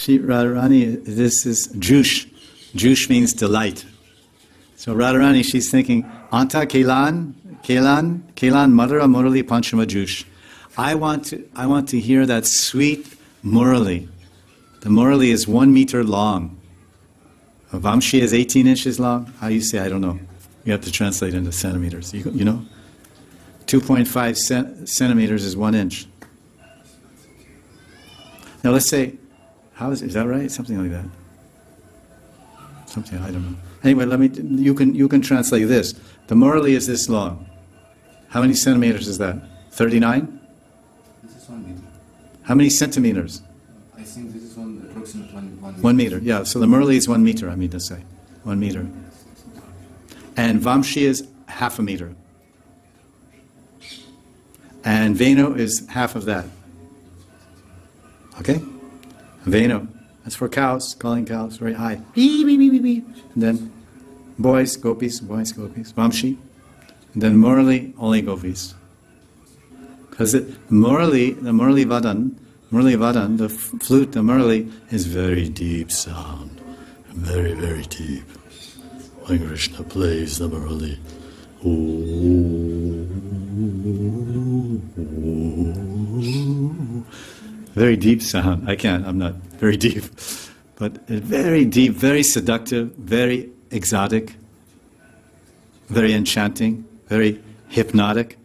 Radharani, this is Jush. Jush means delight. So Radharani, she's thinking, Anta Kelan Madhura Murali Panchama Jush. I want to hear that sweet Murali. The Murali is 1 meter long. Vamshi is 18 inches long. How do you say? I don't know. You have to translate into centimeters. You know? 2.5 centimeters is 1 inch. Now let's say, is that right? Something like that. Something, I don't know. Anyway, you can translate this. The Murali is this long. How many centimeters is that? 39? This is 1 meter. How many centimeters? I think this is approximately 1 meter. 1 meter, yeah. So the Murali is 1 meter, I mean to say. 1 meter. And Vamshi is half a meter. And Venu is half of that. Okay? Venu. That's for cows, calling cows very high. Beep, beep, beep, beep, beep. And then boys, gopis, Vamshi. And then Murali, only gopis. Because the Murali Vadan, the flute, the Murali, is very deep sound. Very, very deep. When Krishna plays the Murali. Very deep sound. I'm not very deep. But very deep, very seductive, very exotic, very enchanting, very hypnotic.